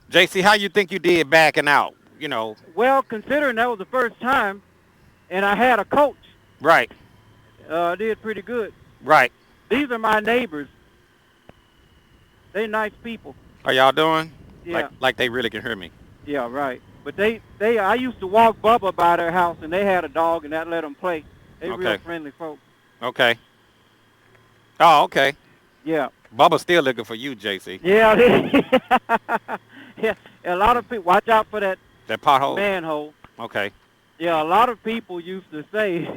JC, how you think you did backing out? Well, considering that was the first time, and I had a coach, Right, I did pretty good. right. These are my neighbors. They nice people. Are y'all doing? Yeah, Like they really can hear me. yeah, right. But I used to walk Bubba by their house, and they had a dog, and that let them play. They real Okay, friendly folks. okay. Oh, okay. Yeah, Bubba's still looking for you, JC. yeah, yeah. A lot of people watch out for that That pothole? manhole. Okay. Yeah, a lot of people used to say,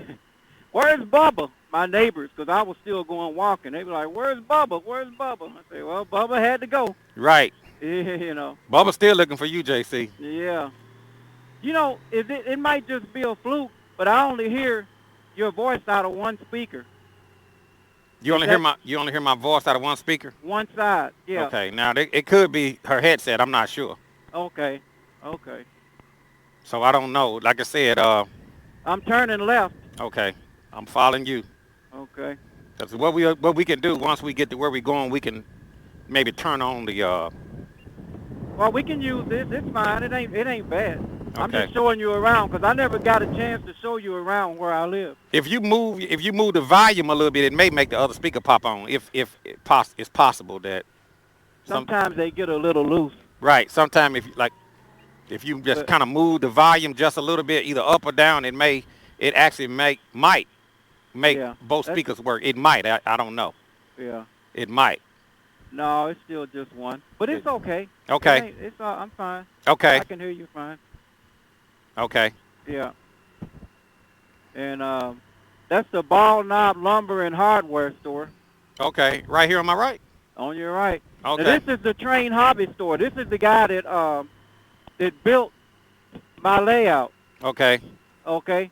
"Where's Bubba?" My neighbors, because I was still going walking. They be like, "Where's Bubba? Where's Bubba?" I say, "Well, Bubba had to go." Right. you know. Bubba's still looking for you, JC. Yeah. It might just be a fluke, but I only hear your voice out of one speaker. You Is only hear that my voice out of one speaker? one side? Yeah. Okay. Now it could be her headset. I'm not sure. Okay. Okay. So I don't know. Like I said, I'm turning left. okay. I'm following you. Okay. Because what we can do once we get to where we're going, we can maybe turn on the Well, we can use this. It's fine. It ain't bad. I'm okay. just showing you around because I never got a chance to show you around where I live. If you move the volume a little bit, it may make the other speaker pop on. If it's possible that some Sometimes they get a little loose, right. Sometime if you just but kind of move the volume just a little bit, either up or down, it actually might make yeah, both that's speakers work. It might. I don't know. yeah. It might. No, it's still just one, but It, it's okay. It okay. ain't. It's I'm fine. Okay. I can hear you fine. Okay. Yeah, and that's the Ball Knob Lumber and Hardware store Okay. Right here on my right. on your right. Now Okay. this is the Train Hobby store. This is the guy that built my layout. Okay. Okay,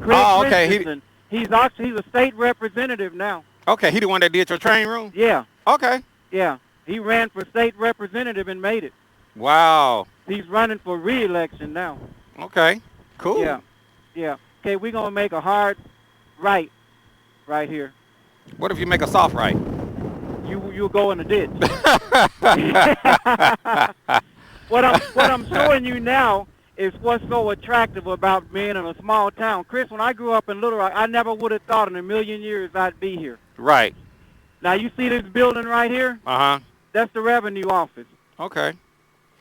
Craig Oh, okay. Christensen. He's a state representative now. He the one that did your train room. Yeah, Okay. yeah. He ran for state representative and made it. Wow. He's running for re-election now. Okay. Cool. Yeah, yeah. Okay, we're gonna make a hard right here. What if you make a soft right? You'll go in the ditch. What I'm showing you now is what's so attractive about being in a small town. Chris, when I grew up in Little Rock, I never would have thought in a million years I'd be here. Right. Now you see this building right here? Uh huh. That's the revenue office. Okay.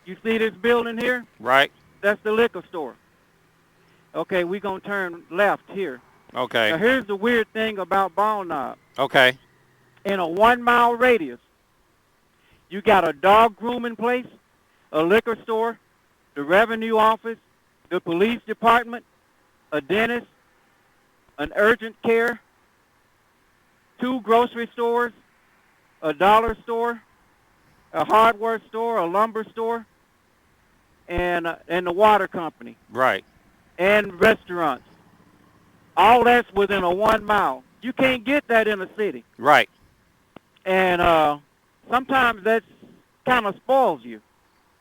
You see this building here? Right. That's the liquor store. Okay, we're gonna turn left here. Now Okay. here's the weird thing about Ball Knob. Okay. In a 1 mile radius, you got a dog grooming place, a liquor store, the revenue office, the police department, a dentist, an urgent care, 2 grocery stores, a dollar store, a hardware store, a lumber store, and the water company, Right. and restaurants. All that's within a 1 mile. You can't get that in a city. Right. And sometimes that kind of spoils you.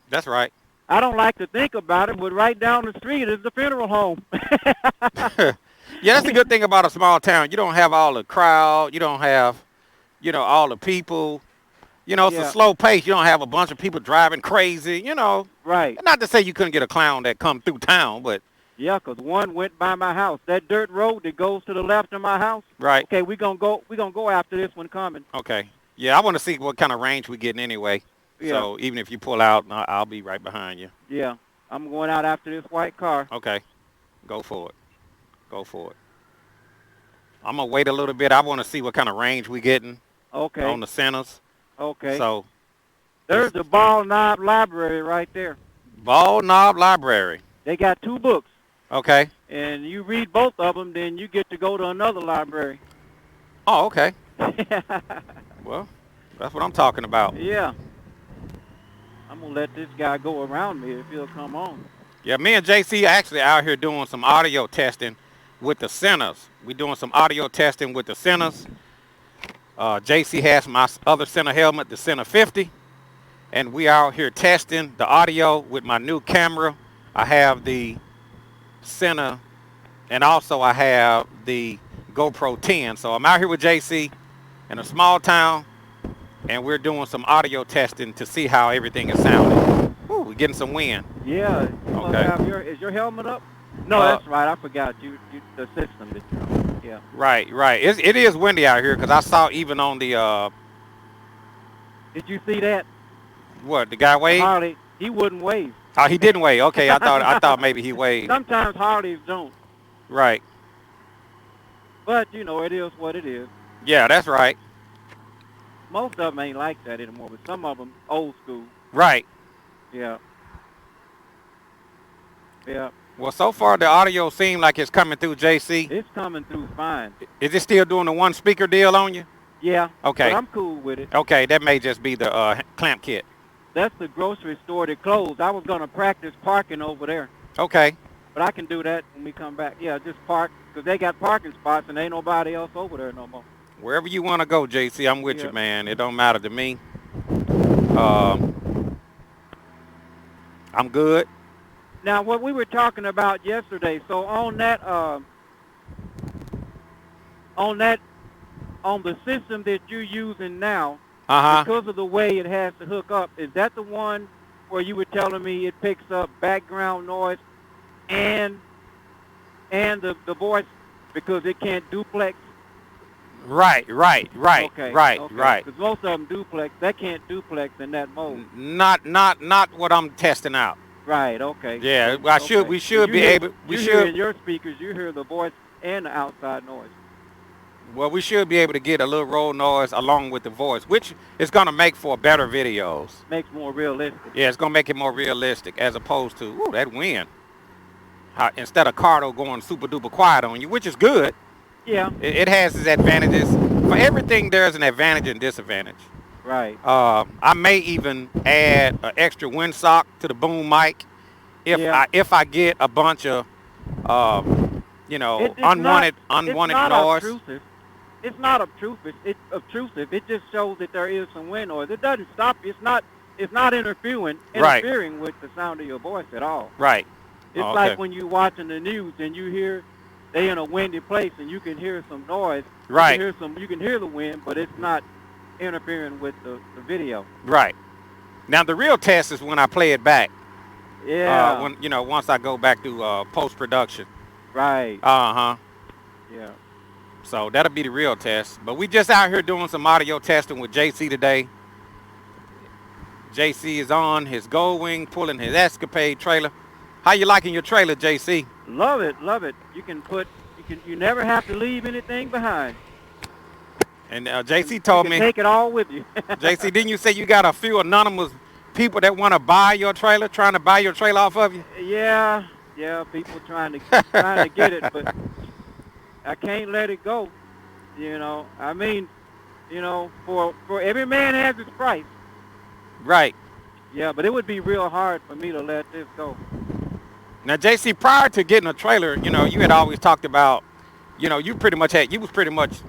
That's right. I don't like to think about it, but right down the street is the funeral home. Yeah, that's the good thing about a small town. You don't have all the crowd. You don't have, all the people. It's a Yeah, slow pace. You don't have a bunch of people driving crazy. right. Not to say you couldn't get a clown that come through town, but Yeah, 'cause one went by my house. That dirt road that goes to the left of my house. right. Okay, we gonna go after this one coming. Okay. Yeah, I want to see what kind of range we getting anyway. Yeah, So even if you pull out, I'll be right behind you. yeah. I'm going out after this white car. Okay. Go for it. Go for it. I'm gonna wait a little bit. I want to see what kind of range we getting Okay, on the centers. okay. So There's it's the Ball Knob Library right there. Ball Knob Library. They got 2 books, Okay. and you read both of them, then you get to go to another library. Oh, okay. Well, that's what I'm talking about. Yeah, I'm gonna let this guy go around me if he'll come on. Yeah, me and JC actually out here doing some audio testing with the centers. We doing some audio testing with the centers. JC has my other center helmet, the Sena 50, and we out here testing the audio with my new camera. I have the Sena, and also I have the GoPro 10. So I'm out here with JC in a small town, and we're doing some audio testing to see how everything is sounding. Ooh, We're getting some wind. Yeah, you must Okay. have is your helmet up? No, Uh, that's right. I forgot the system that you're on. Yeah. right. It is windy out here because I saw even on the Did you see that? what the guy The waved. Harley, he wouldn't wave. Oh, he didn't wave. Okay, I thought maybe he waved. Sometimes Harleys don't, Right. but you know it is what it is. Yeah, that's right. Most of them ain't like that anymore, but some of them old school. Right. Yeah, yeah. Well, so far the audio seems like it's coming through, JC. It's coming through fine. Is it still doing the one speaker deal on you? Yeah, but Okay. I'm cool with it. Okay, that may just be the clamp kit. That's the grocery store that closed. I was gonna practice parking over there, Okay. but I can do that when we come back. Yeah, just park because they got parking spots and ain't nobody else over there no more. Wherever you want to go, JC, I'm with Yeah. you, man. It don't matter to me. Um, I'm good. Now, what we were talking about yesterday. So on the system that you're using now, Uh-huh. because of the way it has to hook up, is that the one where you were telling me it picks up background noise and the voice because it can't duplex? Right. Okay. Right. Because most of them duplex. That can't duplex in that mode. Not what I'm testing out. Right. Okay. Yeah, Okay. we should be able. We You hear in should. your speakers. You hear the voice and the outside noise. Well, we should be able to get a little roll noise along with the voice, which is gonna make for better videos. Makes more realistic. Yeah, it's gonna make it more realistic as opposed to that wind. Instead of Cardo going super duper quiet on you, which is good. Yeah. It has its advantages. For everything, there's an advantage and disadvantage. Right. I may even add an extra windsock to the boom mic if I get a bunch of It's unwanted not noise. obtrusive. It's not obtrusive. It's obtrusive. It just shows that there is some wind noise. It doesn't stop you. It's not interfering with the sound of your voice at all. Right. It's Okay. like when you're watching the news and you hear they in a windy place and you can hear some noise. Right. You can hear the wind, but it's not interfering with the video. Right. Now the real test is when I play it back. Yeah. Once I go back to post production. Right. Uh-huh. Yeah. So that'll be the real test. But we just out here doing some audio testing with JC today. JC is on his Gold Wing pulling his Escapade trailer. How you liking your trailer, JC? Love it. You never have to leave anything behind. And JC told You me, can take it all with you. JC, didn't you say you got a few anonymous people that want to buy your trailer, trying to buy your trailer off of you? Yeah, people trying to get it, but I can't let it go. I mean, for every man has his price. Right. Yeah, but it would be real hard for me to let this go. Now, JC, prior to getting a trailer, you had always talked about, you was pretty much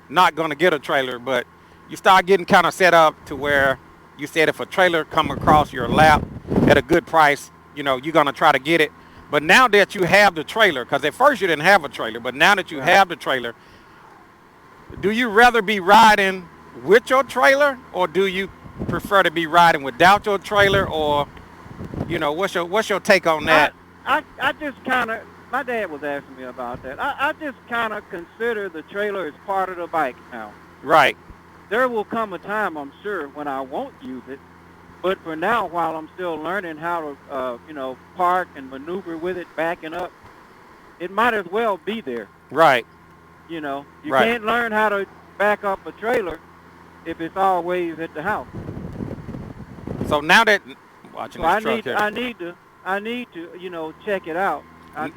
not going to get a trailer, but you start getting kind of set up to where you said if a trailer come across your lap at a good price, you're going to try to get it. But now that you have the trailer, because at first you didn't have a trailer, but now that you have the trailer, do you rather be riding with your trailer or do you prefer to be riding without your trailer, or what's your take on that? I just kind of, my dad was asking me about that. I just kind of consider the trailer as part of the bike now. Right. There will come a time, I'm sure, when I won't use it. But for now, while I'm still learning how to, park and maneuver with it, backing up, it might as well be there. Right. You Right. can't learn how to back up a trailer if it's always at the house. So now that watching So this truck here. I need to, check it out.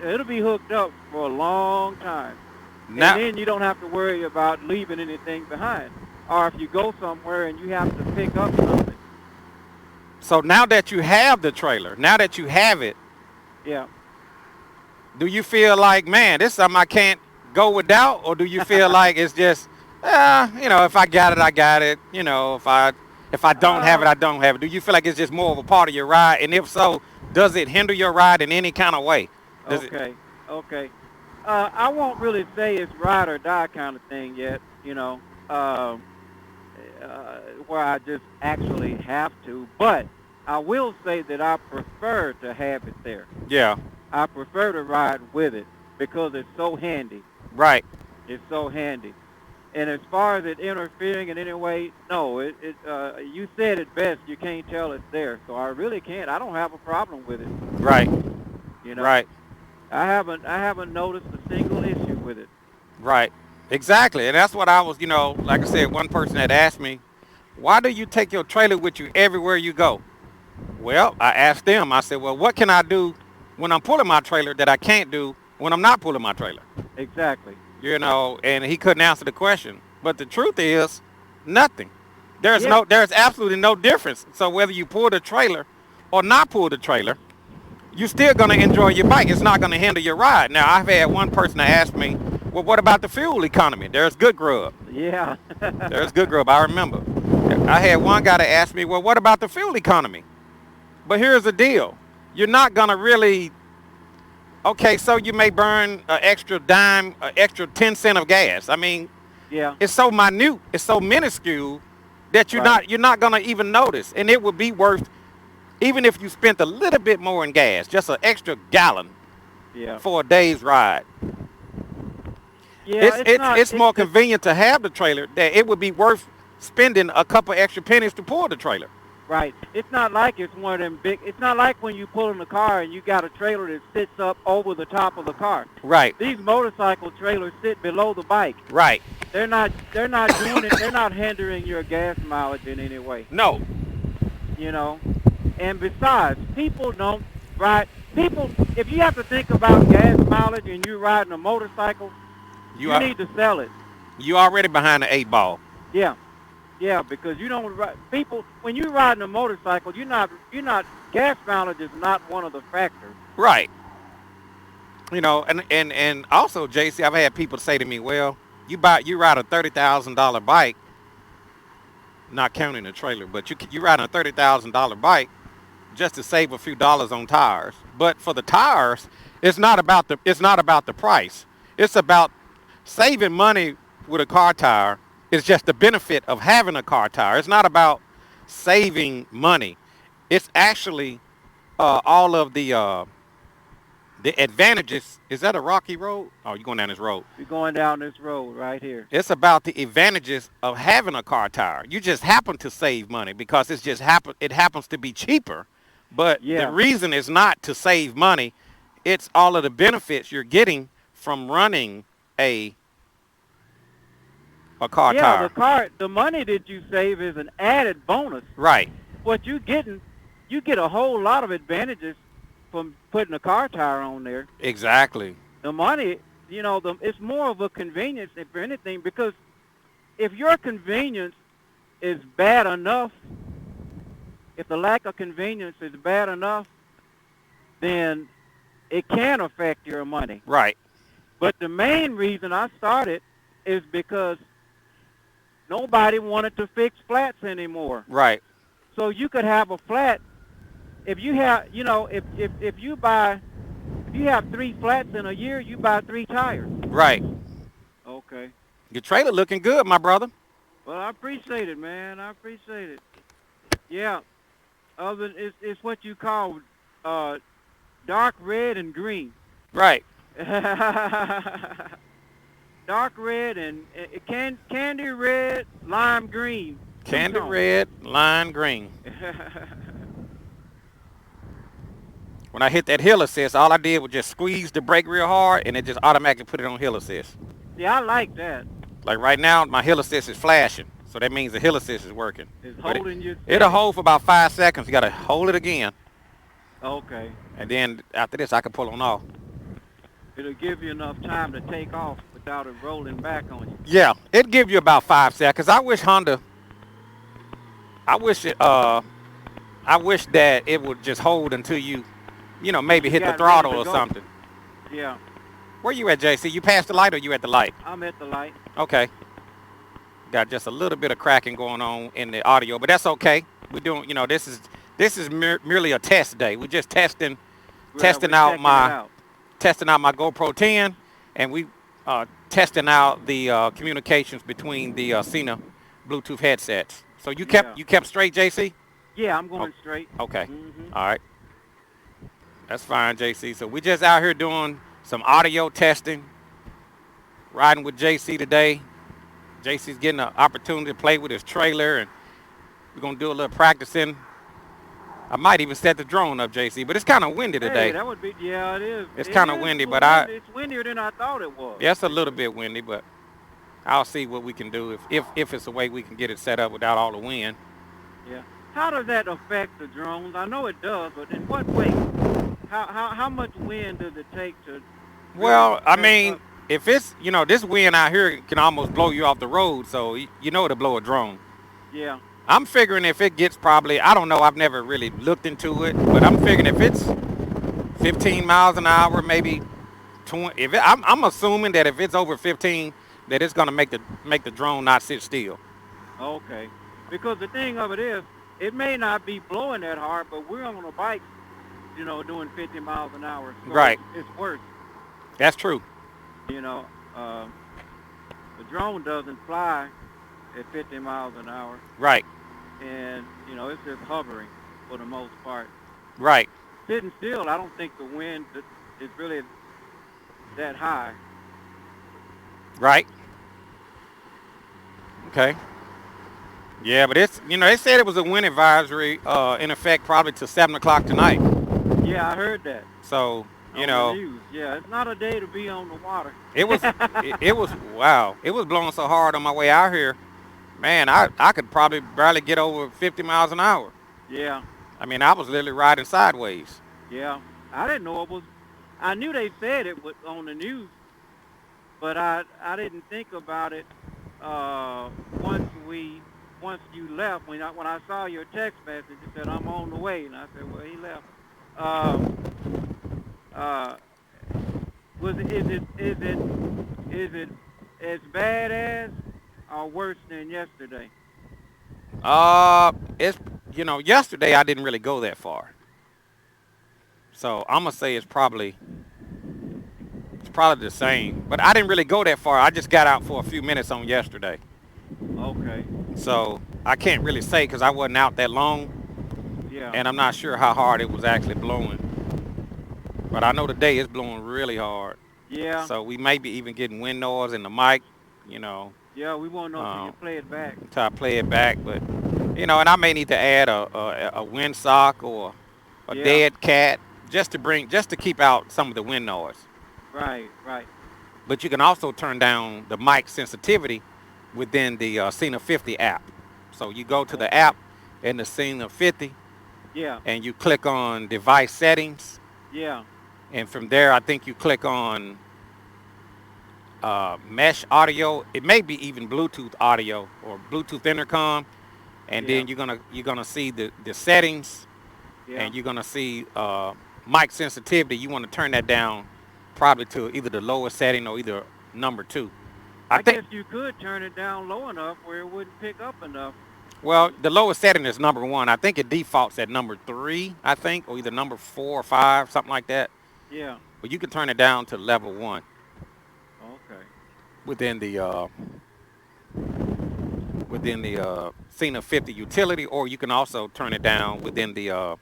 It'll be hooked up for a long time. Now, And then you don't have to worry about leaving anything behind. Or if you go somewhere and you have to pick up something. so now that you have the trailer, now that you have it, Yeah. do you feel like, man, this is something I can't go without, or do you feel like it's just, if I got it, I got it. If I don't have it, I don't have it. Do you feel like it's just more of a part of your ride? And if so, does it hinder your ride in any kind of way? Okay. I won't really say it's ride or die kind of thing yet, where I just actually have to. But I will say that I prefer to have it there. Yeah. I prefer to ride with it because it's so handy. Right. It's so handy. And as far as it interfering in any way, no. You said it best. You can't tell it's there, so I really can't. I don't have a problem with it. Right. You know, Right. I haven't noticed a single issue with it. Right. Exactly. And that's what I was, like I said, one person had asked me, why do you take your trailer with you everywhere you go? Well, I asked them, I said, well, what can I do when I'm pulling my trailer that I can't do when I'm not pulling my trailer? Exactly. And he couldn't answer the question. But the truth is, nothing. Yeah. There's absolutely no difference. So whether you pull the trailer or not pull the trailer, you're still gonna enjoy your bike. It's not gonna hinder your ride. Now I've had one person that asked me, well, what about the fuel economy? There's good grub. Yeah. There's good grub. I remember. I had one guy that asked me, well, what about the fuel economy? But here's the deal. You're not gonna really. Okay, so you may burn an extra dime, an extra 10 cent of gas. I mean, Yeah. it's so minute, it's so minuscule that Right. you're not gonna even notice, and it would be worth even if you spent a little bit more in gas, just an extra gallon Yeah. for a day's ride. Yeah. It's It's it's not. it's more convenient to have the trailer that it would be worth spending a couple extra pennies to pull the trailer. Right. It's not like it's one of them big. It's not like when you pull in the car and you got a trailer that sits up over the top of the car. Right, These motorcycle trailers sit below the bike. right. They're not. They're not doing it. They're not hindering your gas mileage in any way. No, You know. And besides, people don't ride. People. If you have to think about gas mileage and you're riding a motorcycle, you you are need to sell it. you already behind the 8 ball. Yeah. Yeah, because you don't people when you're riding a motorcycle, you're not gas mileage is not one of the factors. Right. And also, JC, I've had people say to me, well, you ride a $30,000 bike, not counting the trailer, but you ride a $30,000 bike just to save a few dollars on tires. But for the tires, it's not about the price. It's about saving money with a car tire. It's just the benefit of having a car tire. It's not about saving money. It's actually all of the advantages. Is that a rocky road? Oh, you're going down this road. You're going down this road right here. It's about the advantages of having a car tire. You just happen to save money because it happens to be cheaper. But the Yeah. reason is not to save money. It's all of the benefits you're getting from running a car Yeah, tire. the money that you save is an added bonus. Right. What you get a whole lot of advantages from putting a car tire on there. Exactly. The money, it's more of a convenience if anything, because if your convenience is bad enough, if the lack of convenience is bad enough, then it can affect your money. Right. But the main reason I started is because nobody wanted to fix flats anymore. Right. So you could have a flat if you have, if you have 3 flats in a year, you buy 3 tires. Right. Okay. Your trailer looking good, my brother. Well, I appreciate it, man. I appreciate it. Yeah. It's what you call dark red and green. Right. Dark red and candy red, lime green. Candy red, lime green. When I hit that hill assist, all I did was just squeeze the brake real hard, and it just automatically put it on hill assist. Yeah, I like that. Like right now, my hill assist is flashing, so that means the hill assist is working. It's But holding you. it'll hold for about 5 seconds. You gotta hold it again, Okay. and then after this, I can pull on off. It'll give you enough time to take off without it rolling back on you. Yeah, it'd give you about 5 seconds. I wish Honda. I wish that it would just hold until you maybe hit the got ready throttle to or go. something. Yeah, Where you at, JC? You passed the light or you at the light? I'm at the light. Okay. Got just a little bit of cracking going on in the audio, but that's okay. We're doing, this is merely a test day. We're just testing We're out checking it out. testing out my GoPro 10, and we testing out the communications between the Sena Bluetooth headsets. So you kept straight, JC? Yeah, I'm Oh, going straight. okay. Mm-hmm. All right. That's fine, JC. So we just out here doing some audio testing, riding with JC today. JC's getting an opportunity to play with his trailer, and we're gonna do a little practicing. I might even set the drone up, JC, but it's kind of windy Hey, today. that would be, yeah, it is. It's It kind of is windy, but windy. It's windier than I thought it was. yeah, it's a little bit windy, but I'll see what we can do if it's a way we can get it set up without all the wind. Yeah. How does that affect the drones? I know it does, but in what way? How much wind does it take to really Well, I mess mean, up? if it's this wind out here can almost blow you off the road, so you know it'll blow a drone. Yeah. I'm figuring if it gets probably, I don't know, I've never really looked into it, but I'm figuring if it's 15 miles an hour, maybe 20. I'm assuming that if it's over 15, that it's gonna make the drone not sit still. Okay. Because the thing of it is, it may not be blowing that hard, but we're on a bike, doing 50 miles an hour, so Right. it's worse. That's true. You know, the drone doesn't fly at 50 miles an hour, Right. and it's just hovering for the most part. Right. Sitting still, I don't think the wind is really that high. Right. Okay. Yeah, but it's they said it was a wind advisory in effect probably till 7 o'clock tonight. Yeah, I heard that So on the news. Yeah, it's not a day to be on the water. it was it was wow. It was blowing so hard on my way out here. Man, I could probably barely get over 50 miles an hour. Yeah, I mean, I was literally riding sideways. yeah. I didn't know it was. I knew they said it was on the news, but I didn't think about it uh, once you left. When I saw your text message, it said I'm on the way, and I said, well, he left. Uh, is it as bad as or worse than yesterday? It's yesterday I didn't really go that far. So I'm gonna say it's probably the same. But I didn't really go that far. I just got out for a few minutes on yesterday. Okay. So I can't really say because I wasn't out that long, Yeah. and I'm not sure how hard it was actually blowing. But I know today it's blowing really hard. Yeah. So we may be even getting wind noise in the mic, you know, Yeah. We won't know until you um, play it back. until I play it back. But and I may need to add a wind sock or a Yeah. dead cat just to keep out some of the wind noise. Right. Right. But you can also turn down the mic sensitivity within the Sena 50 app. So you go to the Okay. app in the Sena 50 Yeah. and you click on device settings. Yeah. And from there, I think you click on mesh audio. It may be even Bluetooth audio or Bluetooth intercom. And Yeah. then you're gonna see the settings, Yeah. and you're gonna see mic sensitivity. You want to turn that down probably to either the lowest setting or either number 2. I I think guess you could turn it down low enough where it wouldn't pick up enough. well the lowest setting is number 1. I think it defaults at number 3. I think or either number 4 or 5, something like that. Yeah. But you can turn it down to level 1 Okay. within the Sena 50 utility, or you can also turn it down within the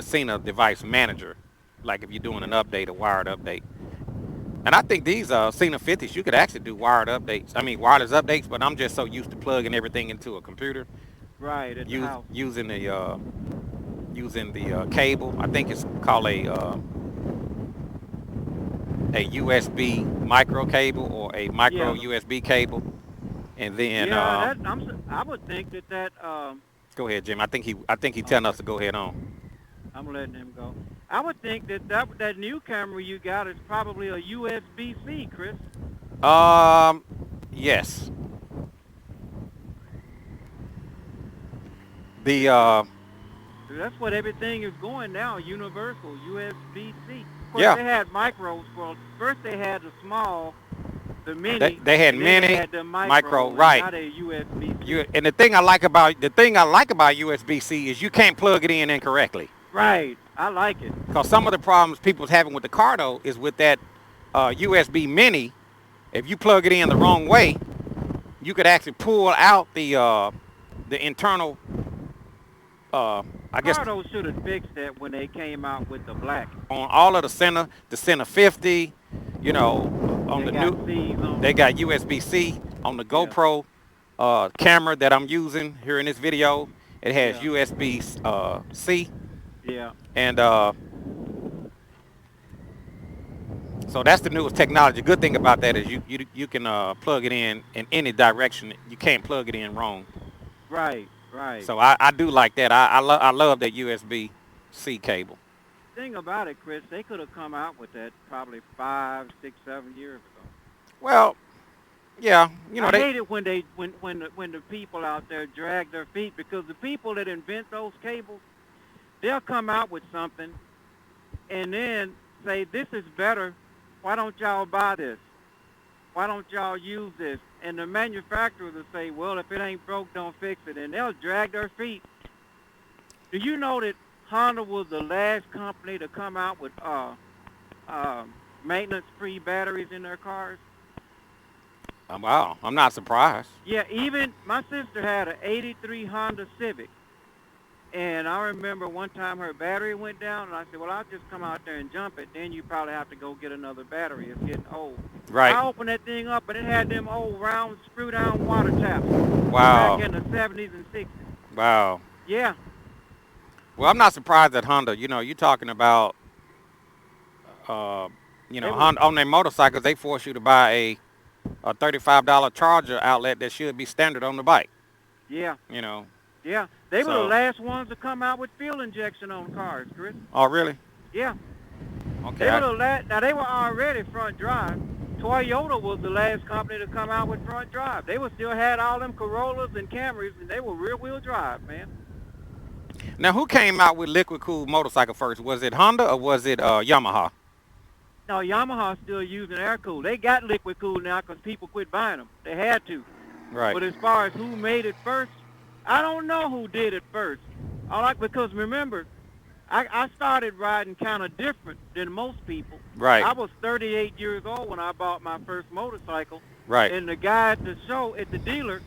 Sena device manager, like if you're doing an update, a wired update. And I think these Sena 50s, you could actually do wired updates. I mean wireless updates, but I'm just so used to plugging everything into a computer, Right at the house. using the cable. I think it's called a USB micro cable or a micro Yeah. USB cable. And then Yeah. I would think that. go ahead, Jim. I think he telling us Okay. to go ahead on. I'm letting him go. I would think that new camera you got is probably a USB-C, Chris. Yes. The So that's what everything is going now. Universal USB-C. Of course, yeah, they had micros. Well, first they had the small, the they mini, they had and then they mini, had the micro, micro, and right? now they USB-C. And the thing I like about USB-C is you can't plug it in incorrectly. Right. I like it. Because some of the problems people's having with the Cardo is with that USB mini. If you plug it in the wrong way, you could actually pull out the internal I guess Cardo should have fixed that when they came out with the black. on all of the Sena 50, on They the got new, C's on they them. got USB-C on the Yeah, GoPro camera that I'm using here in this video. It has yeah, USB-C, yeah. and so that's the newest technology. Good thing about that is you can plug it in any direction. You can't plug it in wrong. Right, right. So I do like that. I love that USB-C cable. Thing about it, Chris, they could have come out with that probably 5, 6, 7 years ago. Well, yeah, I they hate it when they when the people out there drag their feet because the people that invent those cables, they'll come out with something and then say this is better. Why don't y'all buy this? Why don't y'all use this? And the manufacturers will say, well, if it ain't broke, don't fix it. And they'll drag their feet. Do you know that Honda was the last company to come out with uh, maintenance-free batteries in their cars? wow, I'm not surprised. Yeah, even my sister had an 83 Honda Civic. And I remember one time her battery went down, and I said, well, I'll just come out there and jump it. Then you probably have to go get another battery. It's getting old. Right. I opened that thing up, and it had them old round screw-down water taps back Wow. in the 70s and 60s. Wow. Yeah, Well, I'm not surprised at Honda. You're talking about, uh, they was, Honda on their motorcycles. They force you to buy a $35 charger outlet that should be standard on the bike. yeah, You know. yeah. They were the So. last ones to come out with fuel injection on cars, Chris. Oh, really? Yeah, Okay. they were the last. Now, they were already front drive. Toyota was the last company to come out with front drive. They were still had all them Corollas and Camrys, and they were rear-wheel drive, man. Now, who came out with liquid cooled motorcycle first? Was it Honda or was it Yamaha? No, Yamaha's still using air cool. They got liquid cool now because people quit buying them. They had to. Right. But as far as who made it first, I don't know who did it first. Because remember, I started riding kind of different than most people. Right. I was 38 years old when I bought my first motorcycle, Right. and the guy at the show at the dealer,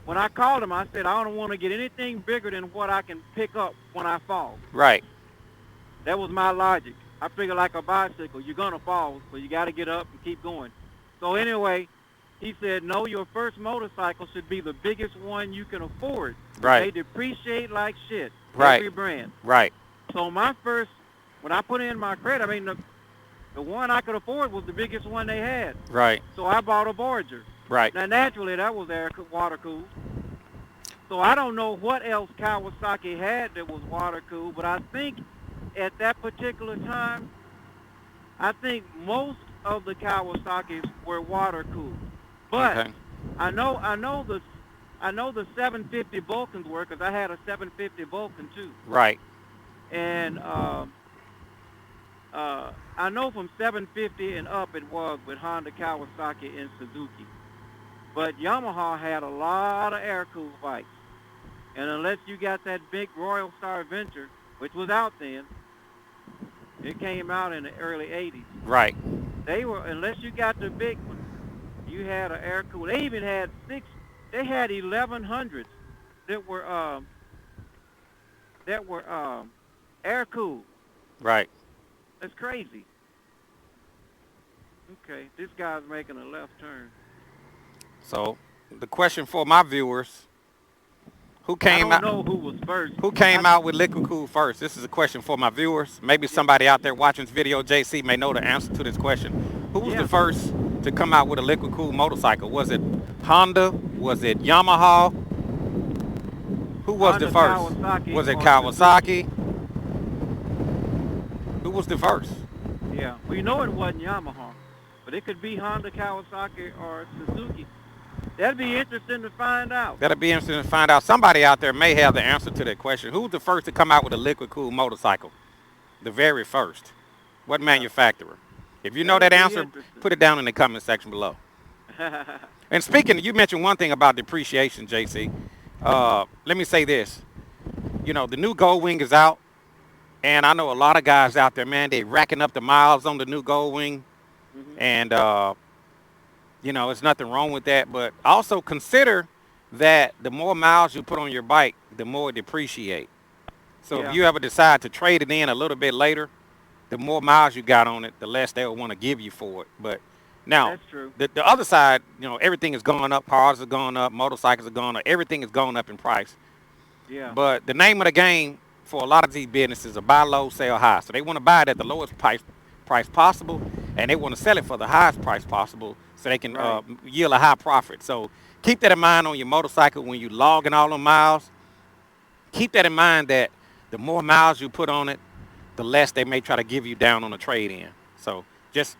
when I called him, I said I don't want to get anything bigger than what I can pick up when I fall. Right. That was my logic. I figure like a bicycle, you're going to fall, so you got to get up and keep going. So anyway, he said, no, your first motorcycle should be the biggest one you can afford. Right. They depreciate like shit, Right. every brand. Right. So my first, when I put in my credit, the one I could afford was the biggest one they had. Right. So I bought a Voyager. Right. Now, naturally, that was water cooled. So I don't know what else Kawasaki had that was water cooled, but I think at that particular time, I think most of the Kawasaki's were water cooled. But Okay. I know the 750 Vulcans were because I had a 750 Vulcan too, Right. and I know from 750 and up it was with Honda, Kawasaki, and Suzuki. But Yamaha had a lot of air-cooled bikes. And unless you got that big Royal Star Venture, which was out then, it came out in the early 80s. Right. Unless you got the big one, you had an air-cooled. They even had they had 1100s that were air-cooled. Right. That's crazy. Okay, this guy's making a left turn. So the question for my viewers: Who I came don't out? know who was first. Who came out with liquid cool first? This is a question for my viewers. Maybe somebody out there watching this video, JC, may know the answer to this question. Who was the first to come out with a liquid cool motorcycle? Was it Honda? Was it Yamaha? Who was Honda, the first? Kawasaki, Was it or Kawasaki? Who was the first? Yeah, we know it wasn't Yamaha, but it could be Honda, Kawasaki, or Suzuki. That'd be interesting to find out. That'll be interesting to find out. Somebody out there may have the answer to that question. Who was the first to come out with a liquid cool motorcycle? The very first. What manufacturer? If you know that answer, put it down in the comment section below. And speaking, you mentioned one thing about depreciation, JC. Let me say this. The new Gold Wing is out. And I know a lot of guys out there, man, they racking up the miles on the new Gold Wing. Mhm. And, there's nothing wrong with that. But also consider that the more miles you put on your bike, the more it depreciates. So if Yeah, you ever decide to trade it in a little bit later, the more miles you got on it, the less they'll want to give you for it. But now, that's true. the other side, everything is going up. Cars are going up. Motorcycles are going up. Everything is going up in price. Yeah, But the name of the game for a lot of these businesses is buy low, sell high. So they want to buy it at the lowest price possible, and they want to sell it for the highest price possible, so they can right. yield a high profit. So keep that in mind on your motorcycle when you logging all the miles. Keep that in mind that the more miles you put on it, the less they may try to give you down on a trade in. So just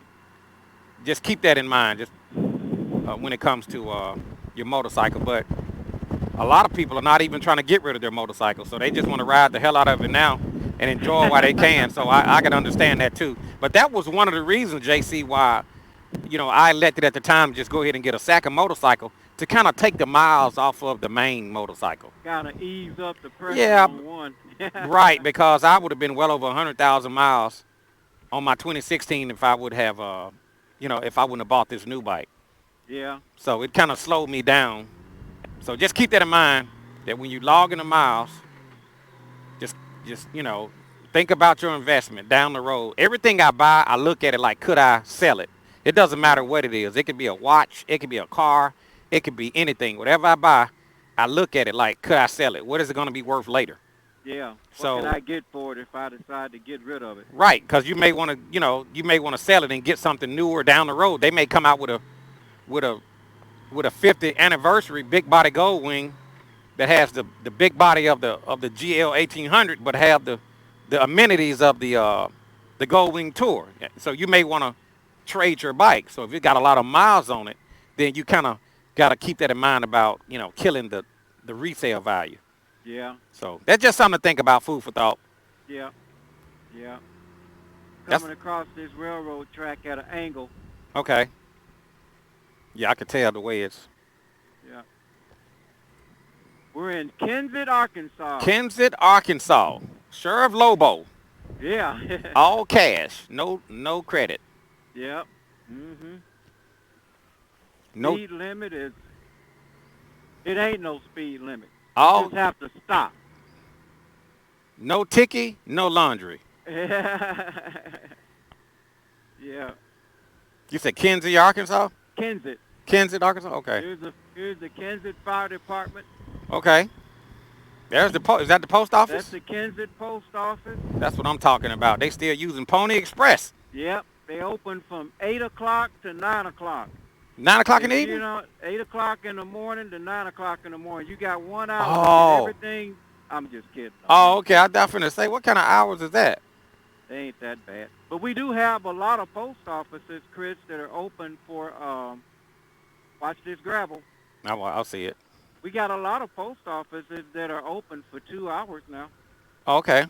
just keep that in mind. Just when it comes to your motorcycle, but a lot of people are not even trying to get rid of their motorcycle, so they just want to ride the hell out of it now and enjoy it while they can. So I can understand that too. But that was one of the reasons, JC, why I elected at the time to just go ahead and get a second motorcycle to kind of take the miles off of the main motorcycle. Kind of ease up the pressure Yeah, on one. right, because I would have been well over 100,000 miles on my 2016 if I would have, if I wouldn't have bought this new bike. Yeah, So it kind of slowed me down. So just keep that in mind that when you log in the miles, just think about your investment down the road. Everything I buy, I look at it like, could I sell it? It doesn't matter right. what it is. It could be a watch, it could be a car, it could be anything. Whatever I buy, I look at it like, could I sell it? What is it going to be worth later? Yeah. What can So I get for it if I decide to get rid of it? right, because you may want to, sell it and get something newer down the road. They may come out with a with a 50th anniversary big body gold wing that has the big body of the GL 1800, but have the amenities of the Gold Wing Tour. So you may want to trade your bike. So if you got a lot of miles on it, then you kind of got to keep that in mind about killing the resale value. Yeah, So that's just something to think about. Food for thought. yeah, yeah. That's Coming across this railroad track at an angle. okay. Yeah, I could tell the way it's Yeah. We're in Kensett, Arkansas. Kensett, Arkansas. Sheriff Lobo, Yeah. all cash, no credit, Yep. Mhm. no Speed limit is. It ain't no speed limit. You all just have to stop. no ticky, no laundry. Yeah. You said Kenzie, Arkansas? Kensett. Kensett, Arkansas? Okay. Here's the Kensett Fire Department. Okay. There's the post. Is that the post That's office? the Kensett Post Office. That's what I'm talking about. They still using Pony Express. Yep. They open from 8 o'clock to 9 o'clock. 9 o'clock in If the you evening? know 8 o'clock in the morning to 9 o'clock in the morning, you got 1 hour to get Oh. everything. I'm just kidding. Oh, okay. I definitely say, what kind of hours is that? They ain't that bad. But we do have a lot of post offices, Chris, that are open for watch this gravel. I'll see it. We got a lot of post offices that are open for 2 hours now. Oh, okay.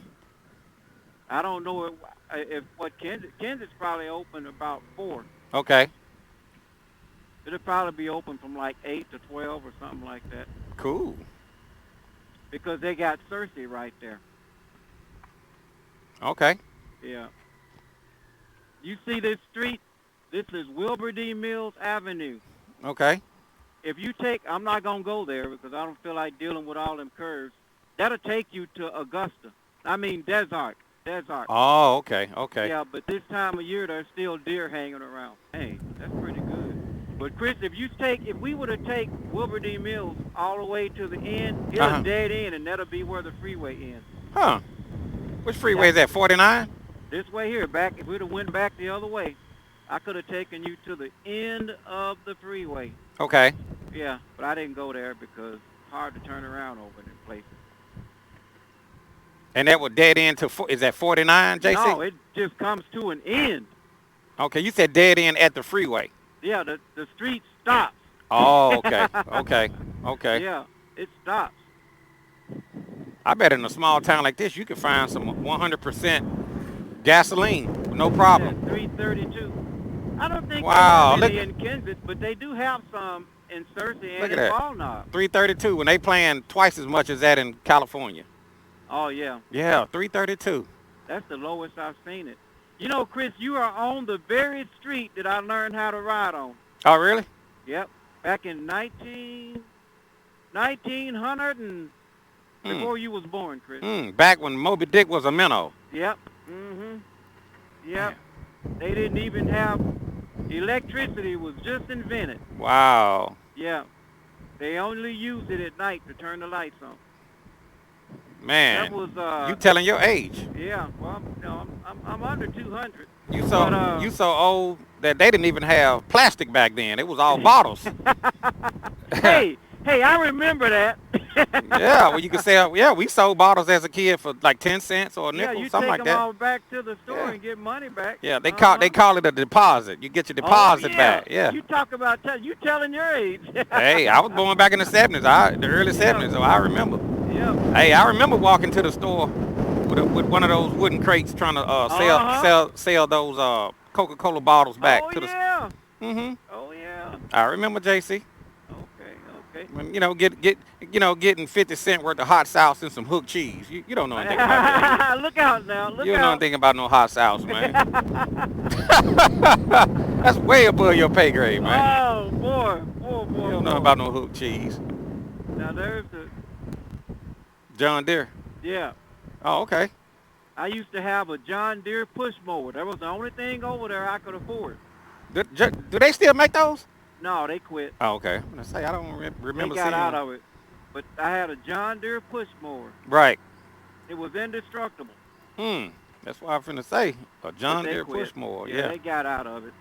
I don't know if what Kensit's probably open about 4. Okay. It'll probably be open from like 8 to 12 or something like that Cool. because they got Cersei right there. Okay. Yeah. You see this street? This is Wilbur D. Mills Avenue. Okay. If you take, I'm not going to go there because I don't feel like dealing with all them curves. That'll take you to Augusta. I mean, Desert. Oh, okay. Okay. Yeah, but this time of year, there's still deer hanging around. Hey, that's pretty good. But, Chris, if we were to take Wilbur D. Mills all the way to the end, it'll dead end, and that'll be where the freeway ends. Huh. Which freeway is that? 49? This way here, back, if we'd have went back the other way, I could have taken you to the end of the freeway. Okay. Yeah, but I didn't go there because it's hard to turn around over in places. And that would dead end to, is that 49, JC? No, it just comes to an end. Okay, you said dead end at the freeway. Yeah, the street stops. Oh, okay. Okay. Okay. Yeah, it stops. I bet in a small town like this, you could find some 100% gasoline, no problem. Yeah, 332. I don't think Wow, there's any in Kensett, but they do have some in Cersei and in Walnut. 332, when they playing twice as much as that in California. Oh, yeah. Yeah, 332. That's the lowest I've seen it. You know, Chris, you are on the very street that I learned how to ride on. Oh, really? Yep. Back in 1900 and Mm. Before you was born, Chris. Back when Moby Dick was a minnow. Yep. Mm-hmm. Yep. Man. They didn't even have electricity was just invented. Wow. Yeah. They only used it at night to turn the lights on. That Man. was You telling your age. yeah. Well, no, I'm under 200. You But so old that they didn't even have plastic back then. It was all bottles. hey, I remember that. Yeah, well you could say yeah, we sold bottles as a kid for like 10 cents or a Yeah, nickel, you something take like them that. all back to the store Yeah. and get money back. Yeah, they call it a deposit. You get your Oh deposit yeah. back. Yeah. You talk about you telling your age. Hey, I was born back in the 70s, the early Yeah. 70s, so I remember. Yeah. Hey, I remember walking to the store with one of those wooden crates trying to sell those Coca-Cola bottles back Oh to the. yeah. Mm-hmm. Oh yeah. I remember JC. Okay. Okay. When getting 50 cent worth of hot sauce and some hook cheese. You don't know anything about that. Look out now. Look You don't know out. anything about no hot sauce, man. That's way above your pay grade, man. Oh boy. You don't know about no hook cheese. Now there's the John Deere. yeah. Oh, okay. I used to have a John Deere push mower. That was the only thing over there I could afford. Do they still make those? No, they quit. Oh, okay. I'm gonna say I don't remember They got seeing out them. of it. But I had a John Deere push mower. Right. It was indestructible. That's what I'm finna say. A John But they Deere quit. push mower. Yeah, Yeah. they got out of it.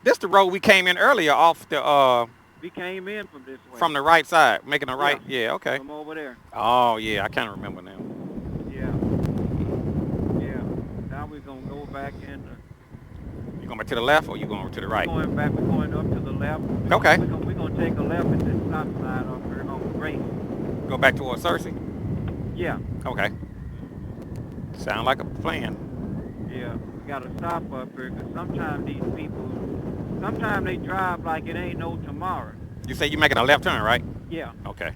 This the road we came in earlier off the We came in from this way. from the right side, making a right. Yeah. Okay. From over there. Oh yeah, I can't remember now. Yeah. Yeah. Now we're gonna go back in. You going back to the left or you going to the right? We're going up to the left. Okay. We're gonna take a left at this stop sign up here on Grace. Go back towards Cersei. Yeah. Okay. Sound like a plan. Yeah. We gotta stop up here because sometimes these people, they drive like it ain't no tomorrow. You say you making a left turn, right? Yeah. Okay.